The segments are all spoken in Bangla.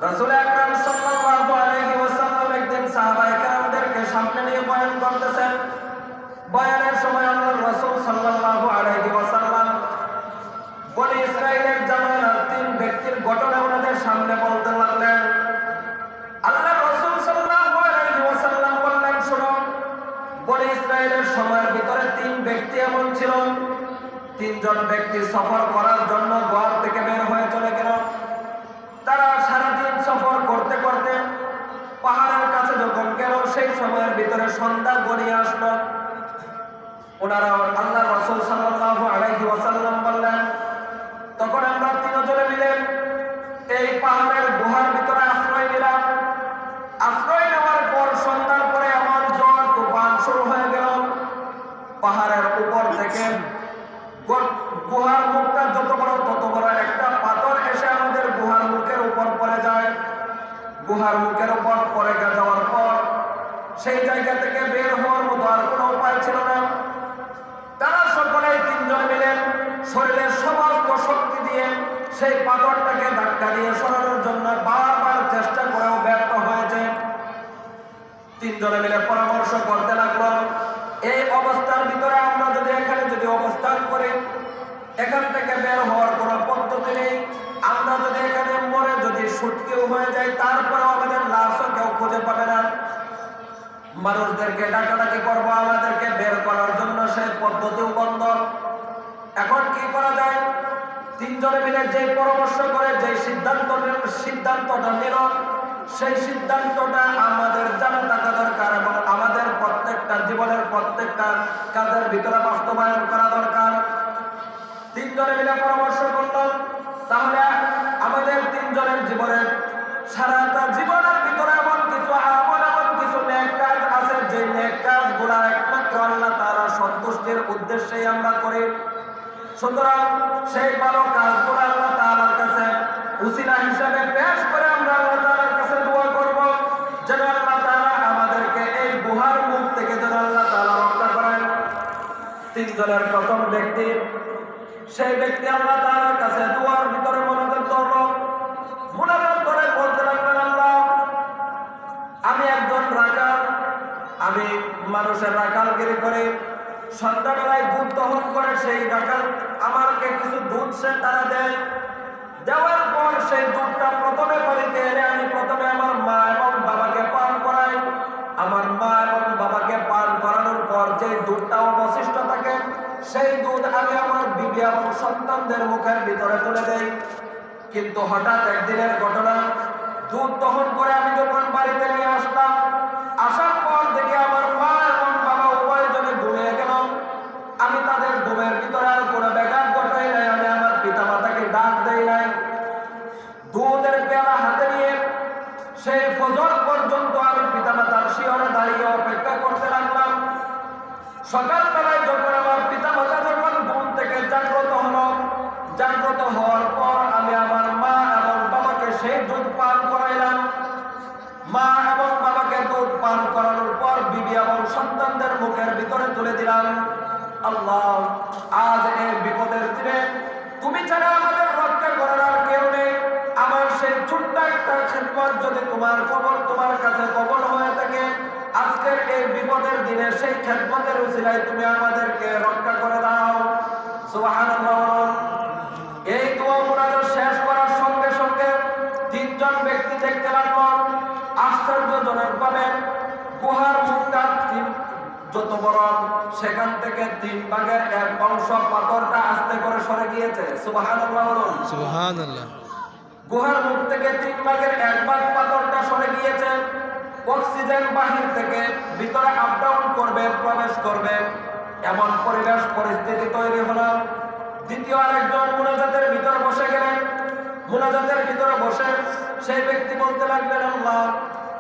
রাসূল আকরাম সাল্লাল্লাহু আলাইহি ওয়াসাল্লাম একদিন সাহাবায়ে কেরামদেরকে সামনে নিয়ে বয়ান করতেছেন। বয়ানের সময় আল্লাহর রাসূল সাল্লাল্লাহু আলাইহি ওয়াসাল্লাম বনি ইসরাইলের জামানার 3 ব্যক্তির ঘটনা ওনাদের সামনে বলতে লাগলেন। আল্লাহর রাসূল সাল্লাল্লাহু আলাইহি ওয়াসাল্লাম বললেন, শুনো, বনি ইসরাইলের সময়ের ভিতরে 3 ব্যক্তি এমন ছিল, 3 জন ব্যক্তি সফর করার জন্য ঘর থেকে বের হয়ে চলে গেল। তারা সারাদিন সফর করতে করতে পাহাড়ের কাছে যখন গেল, সেই সময়ের ভিতরে সন্ধ্যা গড়িয়ে আসলো। ওনারা আল্লাহর রাসূল সাল্লাল্লাহু আলাইহি ওয়াসাল্লাম বললেন, তখন আমরা 3 জনে মিলে এই পাহাড়ের গুহার ভিতরে আশ্রয় নিলাম। আশ্রয় নেওয়ার পর সন্ধ্যার পরে এমন ঝড় তুফান শুরু হয়ে গেল। পাহাড়ের উপর থেকে গুহার মুখটা যত বড় তত বড় একটা পাথর এসে আমাদের গুহার মুখের উপর পড়ে যায়। গুহার মুখের উপর পড়ে যাওয়ার পর সেই জায়গা থেকে বের হওয়ার মতো আর কোনো উপায় ছিল না। তারা সকলেই 3 জন মিলে শরীরের সমস্ত শক্তি দিয়ে সেই পাথরটাকে ধাক্কা দিয়ে সরানোর জন্য বারবার চেষ্টা করেও ব্যর্থ হয়েছে। 3 জনে মিলে পরামর্শ করতে লাগলো, এই অবস্থার ভিতরে আমরা যদি এখানে অবস্থান করি, এখান থেকে বের হওয়ার কোনো পদ্ধতি নেই। আমরা যদি এখানে মরে সুটকেও হয়ে যায়, তারপরেও আমাদের লাশও কেউ খুঁজে পাবে না। মানুষদেরকে ডাকাডাকি করবো আমাদেরকে বের করার জন্য, সেই পদ্ধতিও বন্ধ। এখন কি করা যায়? 3 জনে মিলে যে পরামর্শ করে যে সিদ্ধান্তটা নিল, সেই সিদ্ধান্তটা আমাদের জানা থাকা দরকার এবং আমাদের প্রত্যেকটা জীবনের প্রত্যেকটা কাজের ভিতরে বাস্তবায়ন করা দরকার। 3 জনে মিলে পরামর্শ করল, তাহলে আমাদের 3 জনের জীবনের সারাটা জীবনের ভিতরে এমন কিছু নেক কাজ আছে, যে নেক কাজগুলো একমাত্র আল্লাহ তাআলার সন্তুষ্টির উদ্দেশ্যেই আমরা করি। সুতরাং সেই ভালো কাজগুলো আল্লাহ তাআলার কাছে উসিলা হিসাবে পেশ করে আমরা আল্লাহ তাআলার কাছে দোয়া করব, যেন আল্লাহ তাআলা আমাদেরকে এই গুহার মুখ থেকে যেন আল্লাহ তাআলা রক্ষা করেন। 3 জনের প্রথম ব্যক্তি, সেই ব্যক্তি আল্লাহ তাআলার কাছে দোয়ার ভিতরে মোনাজাত করলো। মোনাজাত করে বলতে লাগলেন, আল্লাহ, আমি একজন রাখাল, আমি মানুষের রাখালগিরি করে সন্ধ্যাবেলায় দুধ দহন করে সেই রাখাল আমাকে কিছু দুধ সে তারা দেয়। দেওয়ার পর সেই দুধটা প্রথমে বাড়িতে এনে আমি প্রথমে আমার মা এবং বাবাকে পান করাই। আমার মা এবং বাবাকে পান করানোর পর যে দুধটা অবশিষ্ট থাকে, সেই দুধ আমি আমার বিবি এবং সন্তানদের মুখের ভিতরে তুলে দেই। কিন্তু হঠাৎ একদিনের ঘটনা, দুধ দহন করে আমি যখন বাড়িতে নিয়ে আসলাম, আসার পর দেখে আমার মা এবং বাবা উভয়জনে ঘুমিয়ে গেল। আমি তাদের ঘুমের ভিতরে আর কোনো ব্যাঘাত ঘটাই নাই, আমি আমার পিতা মাতাকে ডাক দেই নাই। দুধের পেয়ালা হাতে নিয়ে সেই ফজর পর্যন্ত আমি পিতা মাতার শিয়রে দাঁড়িয়ে অপেক্ষা করতে লাগলাম। সকালবেলায় যখন আমার পিতা মাতা যখন ঘুম থেকে জাগ্রত হলো, জাগ্রত হওয়ার পর আমি আমার মা এবং বাবাকে সেই দুধ পান করাইলাম। মা এবং বাবাকে দুধ পান করানোর পর বিবি এবং সন্তানদের মুখের ভিতরে তুলে দিলাম। আল্লাহ, আজ এই বিপদের দিনে তুমি ছাড়া আমাদের রক্ষা করার আর কেউ নেই। আমার সেই ছোট্ট একটা খিদমত যদি তোমার কাছে কবুল হয়ে থাকে, আজকের এই বিপদের দিনে সেই খিদমতের উসিলায় তুমি আমাদেরকে রক্ষা করে দাও। সুবহানাল্লাহ। এই দোয়া মুনাজাত শেষ করার সঙ্গে সঙ্গে 3 জন ব্যক্তি দেখতে লাগলো, আশ্চর্যজনকভাবে গুহার মুখটা যত বড়, সেখান থেকে 3 ভাগের 1 অংশ পাথরটা আস্তে করে সরে গিয়েছে। সুবহানাল্লাহ। সুবহানাল্লাহ। গুহার মুখ থেকে 3 ভাগের 1 ভাগ পাথরটা সরে গিয়েছে। অক্সিজেন বাহির থেকে ভিতরে আপ ডাউন করবে, প্রবেশ করবে, এমন পরিবেশ পরিস্থিতি তৈরি হলো। দ্বিতীয় আরেকজন মুনাজাতের ভিতরে বসে গেলেন। মুনাজাতের ভিতরে বসে সেই ব্যক্তি বলতে লাগলেন, আল্লাহ,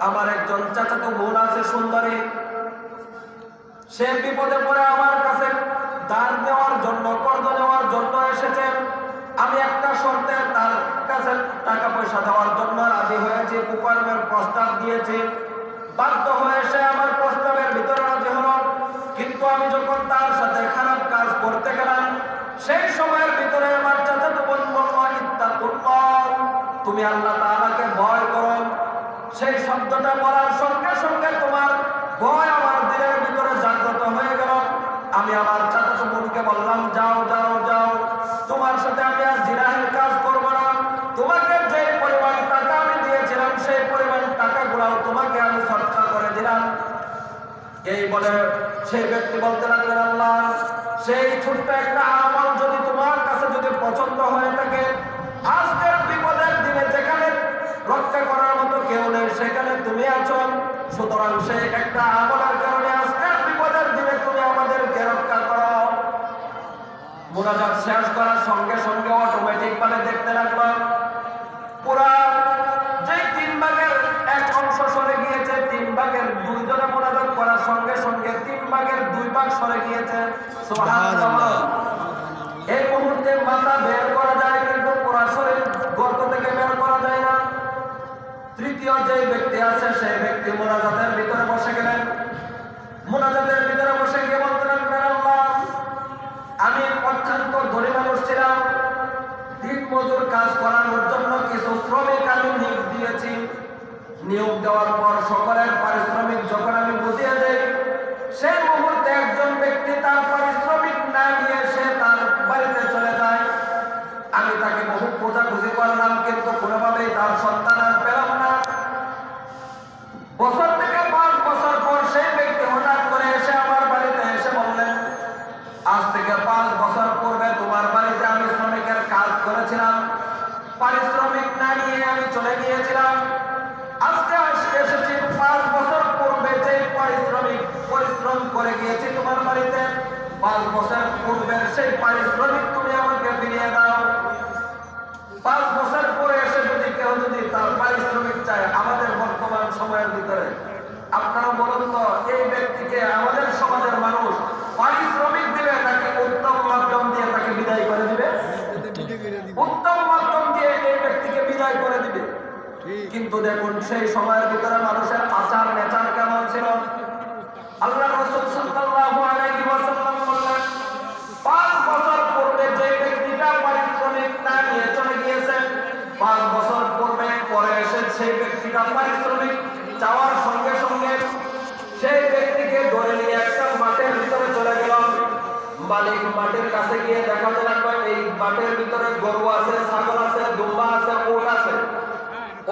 আমার একজন চাচাতো বোন আছে সুন্দরী, সে বিপদে পড়ে আমার কাছে দান দেওয়ার জন্য, কর্জ নেওয়ার জন্য এসেছে। আমি একটা শর্তে তার কাছে টাকা পয়সা দেওয়ার জন্য রাজি হয়েছি, কুকর্মের প্রস্তাব দিয়েছি। বাধ্য হয়ে সে আমার প্রস্তাবের ভিতরে রাজি হলো। কিন্তু আমি যখন তার সাথে খারাপ কাজ করতে গেলাম, সেই সময়ের ভিতরে আমার চাচাতো বোন বলল, ইত্তাকুল্লাহ, তুমি আল্লাহ তাআলাকে ভয় শব্দটা বলার সঙ্গে সঙ্গে তোমার ভয় আমার দিলের ভিতরে জাগ্রত হয়ে গেল। আমি আমার চাচাতো বোনকে বললাম, যাও যাও যাও, তোমার সাথে আমি আর জিনাহের কাজ করবো না। তোমাকে যে পরিমাণ টাকা আমি দিয়েছিলাম সেই পরিমাণ টাকাগুলাও তোমাকে আমি সৎকার করে দিলাম। এই বলে সেই ব্যক্তি বলতে লাগলেন, আল্লাহ, সেই ছোট্ট একটা আমল যদি তোমার কাছে যদি পছন্দ হয়ে থাকে, আজকের বিপদের দিনে যেখানে রক্ষা করার মতো কেউ নেই সেখানে তুমি আছো, সুতরাং সেই একটা আমলের কারণে আজকের বিপদের দিনে তুমি আমাদেরকে রক্ষা করো। মুনাজাত শেষ করার সঙ্গে সঙ্গে অটোমেটিক ভাবে দেখতে লাগলো পুরা যে 3 ভাগের 1 অংশ সরে গিয়েছে, 3 ভাগের 2 জনে মুনাজাত করার সঙ্গে সঙ্গে 3 ভাগের 2 ভাগ সরে গিয়েছে। সুবহানাল্লাহ। এই মুহূর্তে মাথা বের করা যায় কিন্তু পুরা শরীর গর্ত থেকে বের করা যায় না। তৃতীয় যে ব্যক্তি আছে সেই ব্যক্তি মুনাজাতের ভিতরে বসে গেলেন। মুনাজাতের ভিতরে বসে গিয়ে বলতে লাগলেন, আল্লাহ, আমি অত্যন্ত গরিব মানুষ ছিলাম, দিন মজুর কাজ করানোর জন্য কিছু শ্রমিক আমি নিয়োগ দিয়েছি। নিয়োগ দেওয়ার পর সকলের পারিশ্রমিক যখন আমি বুঝিয়ে দেই, সেই মুহূর্তে একজন ব্যক্তি তার পারিশ্রমিক না নিয়ে সে তার বাড়িতে চলে যায়। আমি তাকে বহু খোঁজাখুঁজি করলাম কিন্তু কোনোভাবেই তার সন্তান আর পেলাম না। বছর থেকে 5 বছর পর সেই ব্যক্তি হঠাৎ করে এসে আমার বাড়িতে এসে বললেন, আজ থেকে 5 বছর পূর্বে তোমার বাড়িতে আমি শ্রমিকের কাজ করেছিলাম, পারিশ্রমিক না নিয়ে আমি চলে গিয়েছিলাম। আজকে এসেছি 5 বছর পূর্বে যে পরিশ্রম করে গিয়েছি তোমার বাড়িতে, 5 বছর পূর্বের সেই পারিশ্রমিক তুমি আমাকে ফিরিয়ে দাও। 5 বছর পরে এসে যদি কেউ যদি তার পারিশ্রমিক চায় আমাদের বর্তমান সময়ের ভিতরে, আপনারা বলুন তো এই ব্যক্তিকে আমাদের সমাজের মানুষ পারিশ্রমিক দিলে তাকে উত্তম মাধ্যম দিয়ে তাকে বিদায় করে দিবে, উত্তম মাধ্যম দিয়ে এই ব্যক্তিকে বিদায় করে দিবে। কিন্তু দেখুন সেই সময়ের ভিতরে মানুষের আচার নেচার কেমন ছিল। আল্লাহ রাসূল সাল্লাল্লাহু আলাইহি ওয়াসাল্লাম বললেন, 5 বছর পূর্বে যে ব্যক্তিটা পারিশ্রমিক না নিয়ে চলে গিয়েছে, 5 বছর পূর্বে পরে এসে সেই ব্যক্তিটা পারিশ্রমিক চাওয়ার সঙ্গে সঙ্গে সেই ব্যক্তিকে ধরে নিয়ে একটা মাঠের ভিতরে চলে গেল। মালিক মাঠের কাছে গিয়ে দেখাতে লাগলো এই মাঠের ভিতরে গরু আছে, ছাগল আছে, দুম্বা আছে, উট আছে,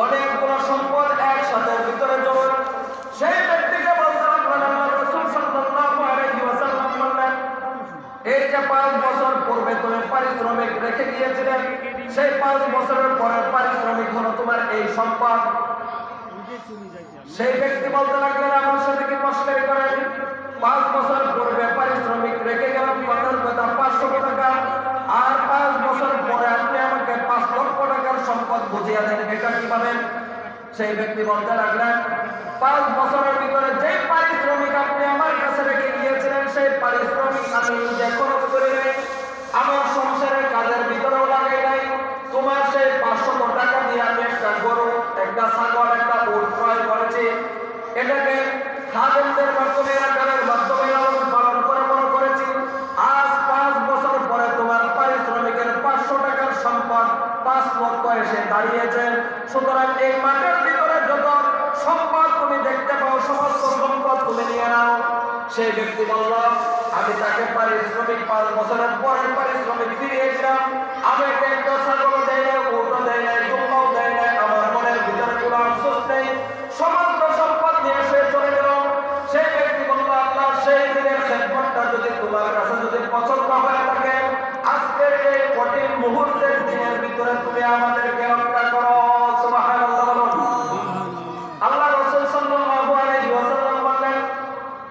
অনেকগুলো সম্পদ একসাথে ভিতরে জমা। সেই ব্যক্তিকে বলতে লাগলেন, আল্লাহ রাসূল সাল্লাল্লাহু আলাইহি ওয়াসাল্লাম বললেন, এই যে 5 বছর পূর্বে তুমি পারিশ্রমিক রেখে গিয়েছিলে, সেই 5 বছরের পরের পারিশ্রমিক হলো তোমার এই সম্পদ। সেই ব্যক্তি বলতে লাগলেন, আমার সাথে কি মশকরি করেন? 5 বছর পূর্বে পারিশ্রমিক রেখে গেলাম কথার কথা 500 টাকা, আর 5 বছর পরে আপনি আমাকে 5 লক্ষ টাকার সম্পদ বুঝিয়ে দেন, এটা কিভাবে? সেই ব্যক্তি বলতে লাগলেন, 5 বছরের ভিতরে যে পারিশ্রমিক আপনি আমার কাছে রেখে গিয়েছিলেন সেই পারিশ্রমিক আমি নিজে খরচ করে নাই, আমার সংসারের কাজের ভিতরেও লাগাই নাই। তোমার সেই 500 টাকা দিয়ে আমি একটা গরু, একটা ছাগল, একটা উট ক্রয় করেছি। এটাকে খাদেমদের মাধ্যমে, এলাকার মাধ্যমে লালন পালন করে বড় করেছি। আজ 5 বছর পরে তোমার পারিশ্রমিকের 500 টাকার সম্পদ 5 লক্ষ এসে দাঁড়িয়েছে। সুতরাং এই মাঠের ভিতরে যত সম্পদ তুমি দেখতে পাও সমস্ত সম্পদ তুমি নিয়ে নাও। সেই ব্যক্তি বলল, আমি তাকে পারিশ্রমিক 5 বছরের পরের পারিশ্রমিক ফিরিয়ে দিলাম। আমাকে একটা ছাগল দেয় না, উটও দেয় না, দুম্বাও দেয় না, আমার মনের ভিতরে কোনো আফসোস নেই, সমস্ত সম্পদ নিয়ে সে চলে গেল। সেই ব্যক্তি বলল, আল্লাহ, সেই দিনের খেদমতটা যদি তোমার কাছে যদি পছন্দ হয়ে থাকে, আজকের এই কঠিন মুহূর্তের দিনের ভিতরে তুমি আমাদেরকে রক্ষা করো। সুবহানাল্লাহ বলুন। আল্লাহ রাসূল সাল্লাল্লাহু আলাইহি ওয়াসাল্লাম বলেন,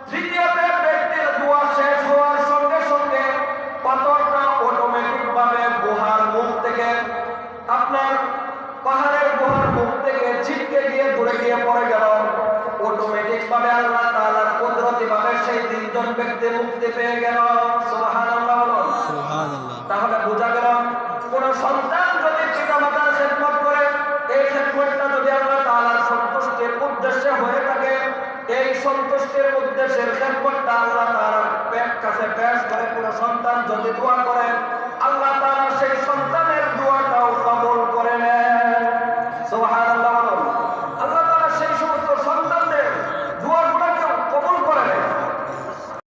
তৃতীয় ব্যক্তির দোয়া শেষ হওয়ার সঙ্গে সঙ্গে পাথরটা অটোমেটিক ভাবে গুহার মুখ থেকে, আপনার পাহাড়ের গুহার মুখ থেকে ছিটকে গিয়ে দূরে গিয়ে পড়ে গেল। অটোমেটিক ভাবে আল্লাহ তাআলার কুদরতি ভাবে সেই 3 জন ব্যক্তি মুক্তি পেয়ে গেল। সুবহানাল্লাহ বলুন। সুবহানাল্লাহ। তাহলে বোঝা গেল কোন সন্তান যদি পিতামাতার খেদমত করে, এই খেদমতটা যদি আল্লাহ তাআলার সন্তুষ্টির উদ্দেশ্যে হয়ে থাকে, এই সন্তুষ্টির উদ্দেশ্যের খেদমতটা আল্লাহ তাআলার কাছে পেশ করে কোন সন্তান যদি দোয়া করে, আল্লাহ তাআলা সেই সন্তানের দোয়াটাও কবুল